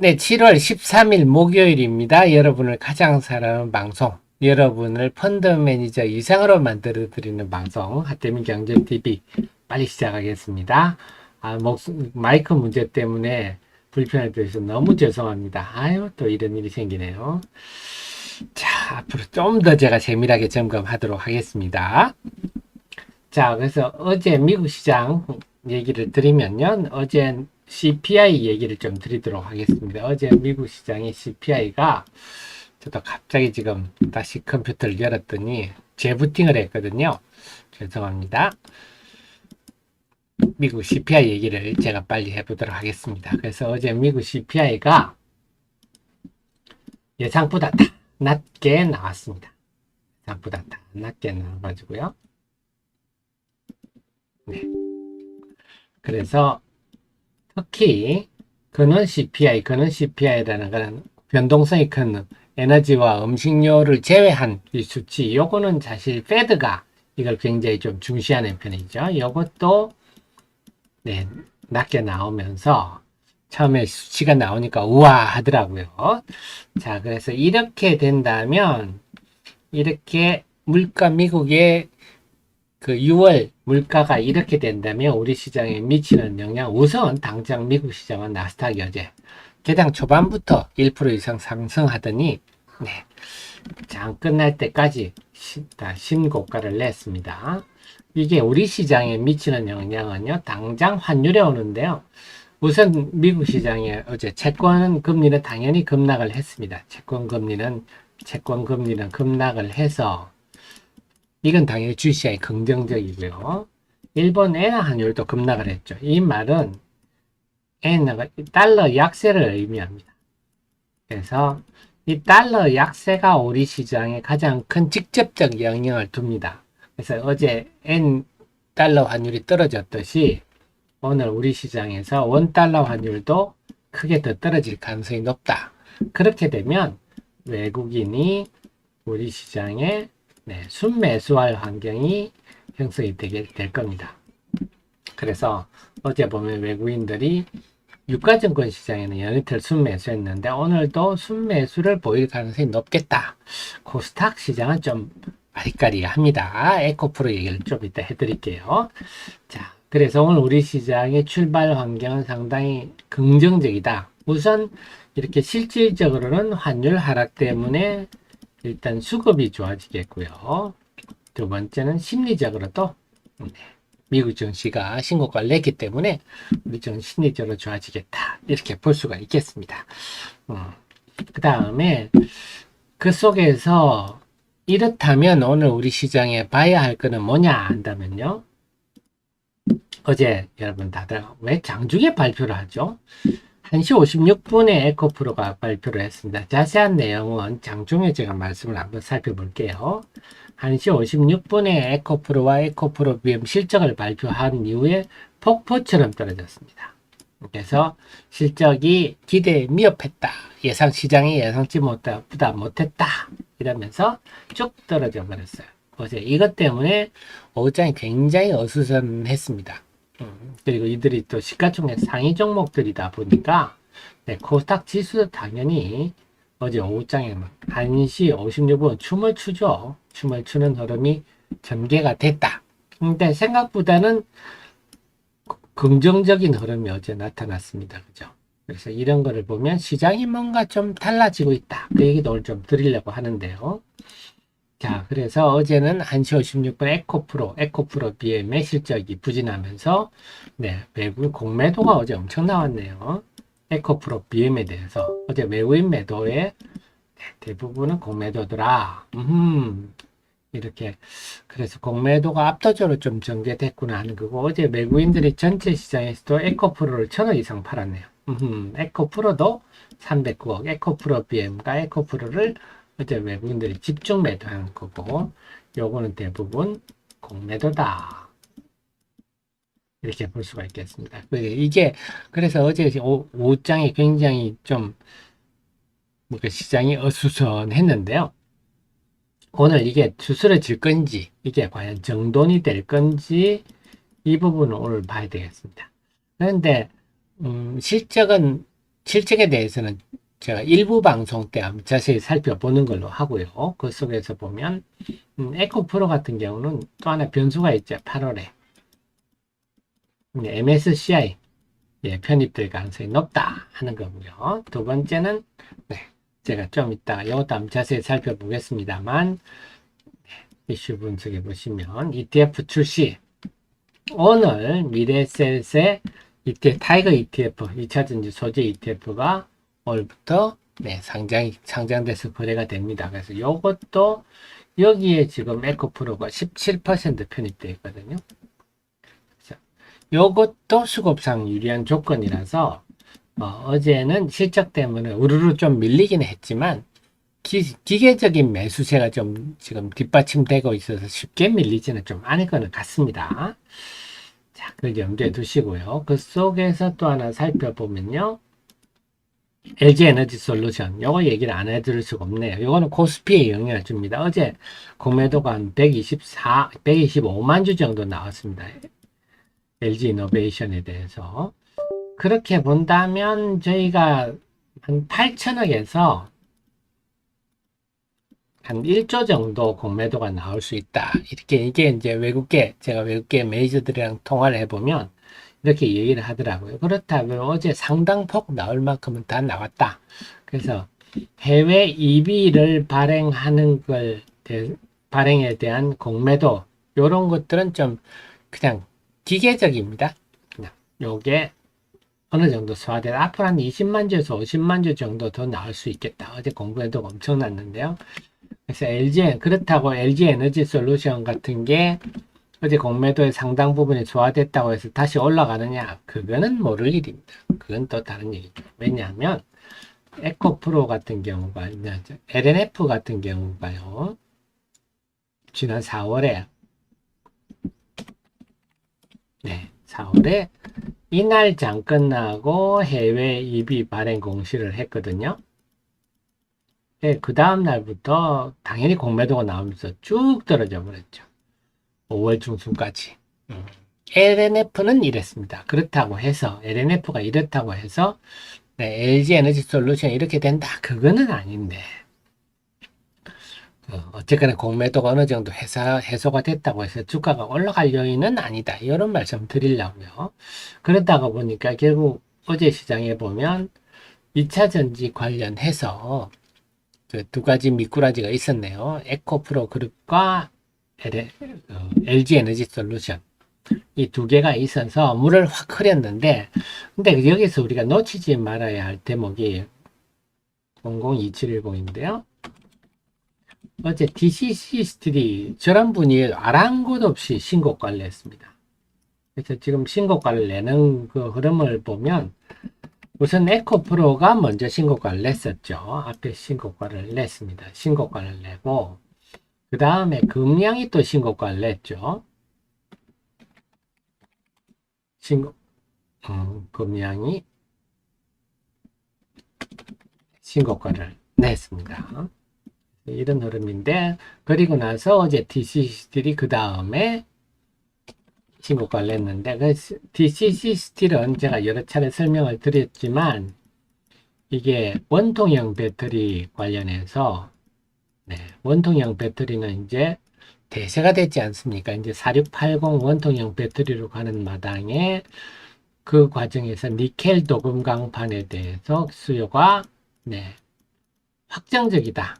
네, 7월 13일 목요일입니다. 여러분을 가장 사랑하는 방송, 여러분을 펀드 매니저 이상으로 만들어드리는 방송, 하태민 경제TV 빨리 시작하겠습니다. 마이크 문제 때문에 불편을 드려서 너무 죄송합니다. 아유, 또 이런 일이 생기네요. 자, 앞으로 좀 더 제가 세밀하게 점검하도록 하겠습니다. 자, 그래서 어제 미국 시장 얘기를 드리면요. 어제 CPI 얘기를 좀 드리도록 하겠습니다. 어제 미국 시장의 CPI가 저도 갑자기 지금 다시 컴퓨터를 열었더니 재부팅을 했거든요. 죄송합니다. 미국 CPI 얘기를 제가 빨리 해보도록 하겠습니다. 그래서 어제 미국 CPI가 예상보다 다 낮게 나왔습니다. 예상보다 다 낮게 나와가지고요. 네. 그래서 특히 근원 CPI라는 것은 변동성이 큰 에너지와 음식료를 제외한 이 수치, 요거는 사실 페드가 이걸 굉장히 좀 중시하는 편이죠. 요것도 네, 낮게 나오면서 처음에 수치가 나오니까 우와 하더라고요. 자, 그래서 이렇게 된다면 이렇게 미국의 그 6월 물가가 이렇게 된다면 우리 시장에 미치는 영향, 우선 당장 미국 시장은 나스닥이 어제 개장 초반부터 1% 이상 상승하더니 네, 장 끝날 때까지 신고가를 냈습니다. 이게 우리 시장에 미치는 영향은요, 당장 환율에 오는데요. 우선 미국 시장에 어제 채권 금리는 당연히 급락을 했습니다. 채권 금리는 급락을 해서 이건 당연히 주시장이 긍정적이고요. 일본 엔화 환율도 급락을 했죠. 이 말은 엔화가 달러 약세를 의미합니다. 그래서 이 달러 약세가 우리 시장에 가장 큰 직접적 영향을 둡니다. 그래서 어제 달러 환율이 떨어졌듯이 오늘 우리 시장에서 원달러 환율도 크게 더 떨어질 가능성이 높다. 그렇게 되면 외국인이 우리 시장에 순매수할 환경이 형성이 될 겁니다. 그래서 어제 보면 외국인들이 유가증권 시장에는 연이틀 순매수했는데 오늘도 순매수를 보일 가능성이 높겠다. 코스닥 시장은 좀 아리까리합니다. 에코프로 얘기를 좀 이따 해드릴게요. 자, 그래서 오늘 우리 시장의 출발 환경은 상당히 긍정적이다. 우선 이렇게 실질적으로는 환율 하락 때문에 일단 수급이 좋아지겠고요. 두 번째는 심리적으로도 미국 증시가 신고가를 냈기 때문에 우리 좀 심리적으로 좋아지겠다. 이렇게 볼 수가 있겠습니다. 그 다음에 그 속에서 이렇다면 오늘 우리 시장에 봐야 할 거는 뭐냐 한다면요. 어제 여러분 다들 왜 장중에 발표를 하죠? 1시 56분에 에코프로가 발표를 했습니다. 자세한 내용은 장중에 제가 말씀을 한번 살펴볼게요. 1시 56분에 에코프로와 에코프로 BM 실적을 발표한 이후에 폭포처럼 떨어졌습니다. 그래서 실적이 기대에 미흡했다. 시장이 예상치 못했다. 이러면서 쭉 떨어져 버렸어요. 어제 이것 때문에 오후장이 굉장히 어수선했습니다. 그리고 이들이 또 시가총액 상위 종목들이다 보니까 코스닥 지수도 당연히 어제 오후장에 1시 56분 춤을 추죠. 춤을 추는 흐름이 전개가 됐다. 근데 생각보다는 긍정적인 흐름이 어제 나타났습니다. 그죠? 그래서 이런 거를 보면 시장이 뭔가 좀 달라지고 있다. 그 얘기도 오늘 좀 드리려고 하는데요. 자, 그래서 어제는 1시 56분 에코프로 BM의 실적이 부진하면서, 외국인 공매도가 어제 엄청 나왔네요. 에코프로 BM에 대해서. 어제 외국인 매도의 대부분은 공매도더라. 이렇게. 그래서 공매도가 압도적으로 좀 전개됐구나 하는 거고, 어제 외국인들이 전체 시장에서도 에코프로를 1,000원 이상 팔았네요. 에코프로도 309억, 에코프로 BM과 에코프로를 어제 외국인들이 집중 매도한 거고, 요거는 대부분 공매도다. 이렇게 볼 수가 있겠습니다. 그래서 어제 오후장에 굉장히 좀, 시장이 어수선했는데요. 오늘 이게 수스러질 건지, 이게 과연 정돈이 될 건지, 이 부분을 오늘 봐야 되겠습니다. 그런데, 실적은 실적에 대해서는 제가 일부 방송 때 한번 자세히 살펴보는 걸로 하고요. 그 속에서 보면 에코프로 같은 경우는 또 하나 변수가 있죠. 8월에 MSCI 편입될 가능성이 높다 하는 거고요. 두 번째는 제가 좀 이따가 이것도 한번 자세히 살펴보겠습니다만 이슈 분석해 보시면 ETF 출시 오늘 미래에셋의 ETF, 타이거 ETF 2차전지 소재 ETF가 오늘부터 상장돼서 거래가 됩니다. 그래서 이것도 여기에 지금 에코프로가 17% 편입되어 있거든요. 요것도 수급상 유리한 조건이라서 어제는 실적 때문에 우르르 좀 밀리긴 했지만 기계적인 매수세가 좀 지금 뒷받침되고 있어서 쉽게 밀리지는 좀 않을 거는 같습니다. 자, 그걸 염두에 두시고요. 그 속에서 또 하나 살펴보면요. LG 에너지 솔루션, 요거 얘기를 안 해드릴 수가 없네요. 요거는 코스피에 영향을 줍니다. 어제 공매도가 한 125만 주 정도 나왔습니다. LG 이노베이션에 대해서. 그렇게 본다면 저희가 한 8천억에서 한 1조 정도 공매도가 나올 수 있다. 이렇게 이게 이제 제가 외국계 매니저들이랑 통화를 해보면 이렇게 얘기를 하더라고요. 그렇다면 어제 상당폭 나올 만큼은 다 나왔다. 그래서 해외 EB를 발행에 대한 공매도, 요런 것들은 좀 그냥 기계적입니다. 그냥 요게 어느 정도 소화돼 앞으로 한 20만 주에서 50만 주 정도 더 나올 수 있겠다. 어제 공매도가 엄청났는데요. 그래서 그렇다고 LG 에너지 솔루션 같은 게 어제 공매도의 상당 부분이 소화됐다고 해서 다시 올라가느냐? 그거는 모를 일입니다. 그건 또 다른 얘기죠. 왜냐하면 에코프로 같은 경우가, LNF 같은 경우가요. 지난 4월에 이날 장 끝나고 해외 EB 발행 공시를 했거든요. 그 다음 날부터 당연히 공매도가 나오면서 쭉 떨어져 버렸죠. 5월 중순까지. LNF는 이랬습니다. LNF가 이렇다고 해서 LG 에너지 솔루션 이렇게 된다. 그거는 아닌데. 어쨌거나 공매도가 어느 정도 해소가 됐다고 해서 주가가 올라갈 요인은 아니다. 이런 말씀 드리려고요. 그러다가 보니까 결국 어제 시장에 보면 2차 전지 관련해서 두 가지 미꾸라지가 있었네요. 에코프로 그룹과 LG 에너지 솔루션. 이 두 개가 있어서 물을 확 흐렸는데, 근데 여기서 우리가 놓치지 말아야 할 대목이 002710인데요. 어제 DCC 스틸이 저런 분이 아랑곳 없이 신고가를 냈습니다. 그래서 지금 신고가를 내는 그 흐름을 보면 우선 에코프로가 먼저 신고가를 냈었죠. 앞에 신고가를 냈습니다. 신고가를 내고 그 다음에 금양이 또 신고가를 냈죠. 금양이 신고가를 냈습니다. 이런 흐름인데, 그리고 나서 어제 DCC 스틸이 그 다음에 신고가를 냈는데, DCC 스틸은 제가 여러 차례 설명을 드렸지만, 이게 원통형 배터리 관련해서, 원통형 배터리는 이제 대세가 됐지 않습니까? 이제 4680 원통형 배터리로 가는 마당에 그 과정에서 니켈 도금 강판에 대해서 수요가 확정적이다.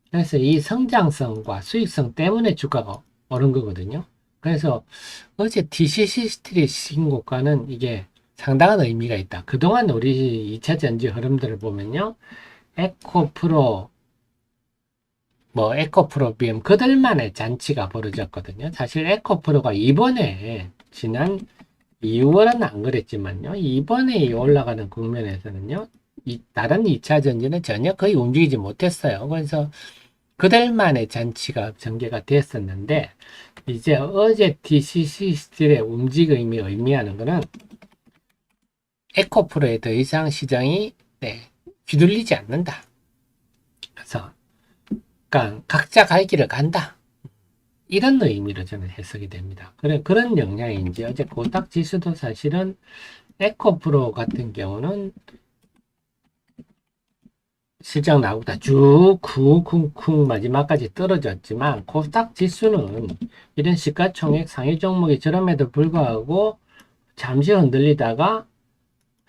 그래서 이 성장성과 수익성 때문에 주가가 오른 거거든요. 그래서 어제 DCC 스틸의 신고가는 이게 상당한 의미가 있다. 그동안 우리 2차 전지 흐름들을 보면요. 에코프로, 에코프로비움, 그들만의 잔치가 벌어졌거든요. 사실 에코프로가 이번에, 지난 2월은 안 그랬지만요. 이번에 올라가는 국면에서는요. 다른 2차 전지는 전혀 거의 움직이지 못했어요. 그래서 그들만의 잔치가 전개가 됐었는데, 이제 어제 DCC 스틸의 움직임이 의미하는 것은 에코프로에 더 이상 시장이 휘둘리지 않는다. 그래서 각자 갈 길을 간다. 이런 의미로 저는 해석이 됩니다. 그런 영향인지 어제 코스닥 지수도 사실은 에코프로 같은 경우는 실적 나오다 쭉 쿵쿵쿵 마지막까지 떨어졌지만 코스닥 지수는 이런 시가총액 상위 종목이 저럼에도 불구하고 잠시 흔들리다가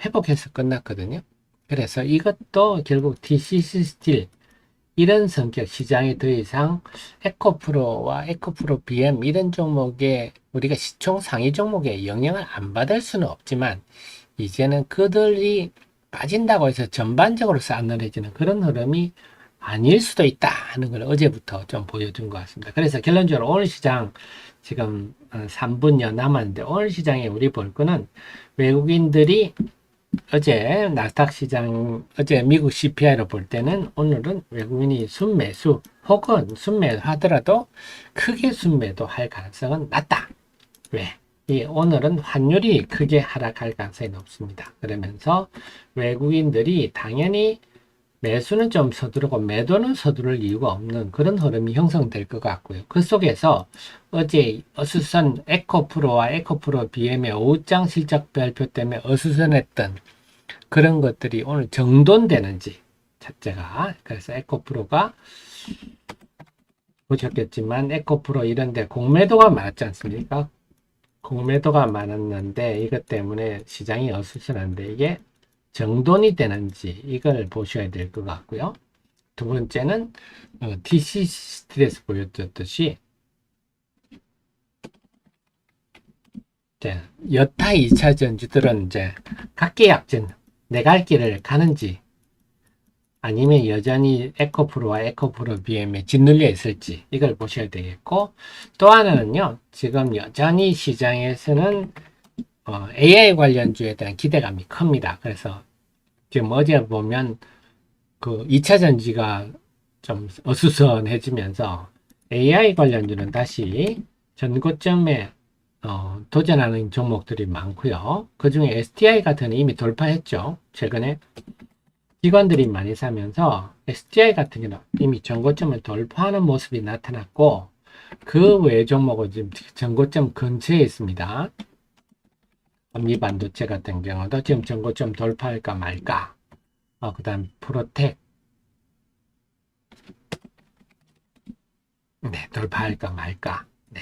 회복해서 끝났거든요. 그래서 이것도 결국 TCC 스틸 이런 성격 시장이 더 이상 에코프로와 에코프로 BM 이런 종목에 우리가 시총 상위 종목에 영향을 안 받을 수는 없지만 이제는 그들이 빠진다고 해서 전반적으로 싸늘해지는 그런 흐름이 아닐 수도 있다 하는 걸 어제부터 좀 보여준 것 같습니다. 그래서 결론적으로 오늘 시장 지금 3분여 남았는데 오늘 시장에 우리 볼 거는 외국인들이 어제 나스닥 시장, 어제 미국 CPI로 볼 때는 오늘은 외국인이 순매수 혹은 순매도 하더라도 크게 순매도 할 가능성은 낮다. 왜? 오늘은 환율이 크게 하락할 가능성이 높습니다. 그러면서 외국인들이 당연히 매수는 좀 서두르고 매도는 서두를 이유가 없는 그런 흐름이 형성될 것 같고요. 그 속에서 어제 어수선 에코프로와 에코프로 BM의 오후장 실적 발표 때문에 어수선했던 그런 것들이 오늘 정돈되는지 첫째가 그래서 에코프로가 보셨겠지만 에코프로 이런데 공매도가 많았지 않습니까? 공매도가 많았는데 이것 때문에 시장이 어수선한데 이게 정돈이 되는지 이걸 보셔야 될 것 같고요. 두 번째는 TC 스틸에서 보여줬듯이 여타 2차 전지들은 이제 각계약진 내 갈 길을 가는지 아니면 여전히 에코프로와 에코프로 BM에 짓눌려 있을지 이걸 보셔야 되겠고 또 하나는요. 지금 여전히 시장에서는 AI 관련주에 대한 기대감이 큽니다. 그래서 지금 어제 보면 그 2차 전지가 좀 어수선해지면서 AI 관련주는 다시 전고점에 도전하는 종목들이 많고요. 그 중에 STI 같은 게 이미 돌파했죠. 최근에 기관들이 많이 사면서 STI 같은 경우는 이미 전고점을 돌파하는 모습이 나타났고 그 외 종목은 지금 전고점 근처에 있습니다. 엄니 반도체 같은 경우도 지금 전고점 돌파할까 말까. 그 다음 프로텍 네, 돌파할까 말까. 네,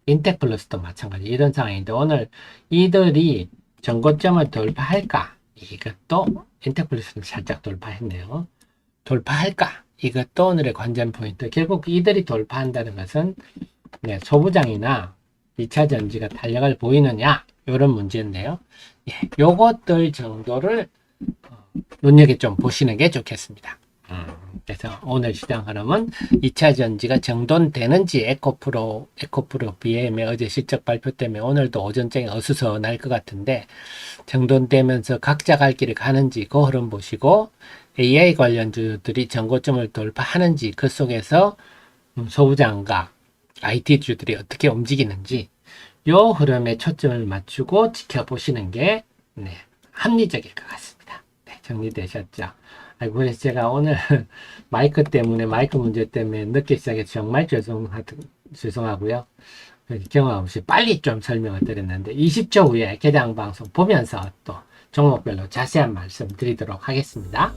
인텍플러스도 마찬가지 이런 상황인데 오늘 이들이 전고점을 돌파할까? 이것도 인텍플러스는 살짝 돌파했네요. 돌파할까? 이것도 오늘의 관전 포인트. 결국 이들이 돌파한다는 것은 네, 소부장이나 2차 전지가 탄력을 보이느냐 이런 문제인데요. 예, 요것들 정도를 눈여겨 좀 보시는 게 좋겠습니다. 그래서 오늘 시장 흐름은 2차 전지가 정돈되는지 에코프로 BM의 어제 실적 발표 때문에 오늘도 오전장에 어수선할 것 같은데 정돈되면서 각자 갈 길을 가는지 그 흐름 보시고 AI 관련주들이 전고점을 돌파하는지 그 속에서 소부장과 IT주들이 어떻게 움직이는지 요 흐름에 초점을 맞추고 지켜보시는 게 네, 합리적일 것 같습니다. 네, 정리되셨죠? 그래서 제가 오늘 마이크 문제 때문에 늦게 시작해서 정말 죄송하고요. 경험 없이 빨리 좀 설명을 드렸는데 20초 후에 개장 방송 보면서 또 종목별로 자세한 말씀 드리도록 하겠습니다.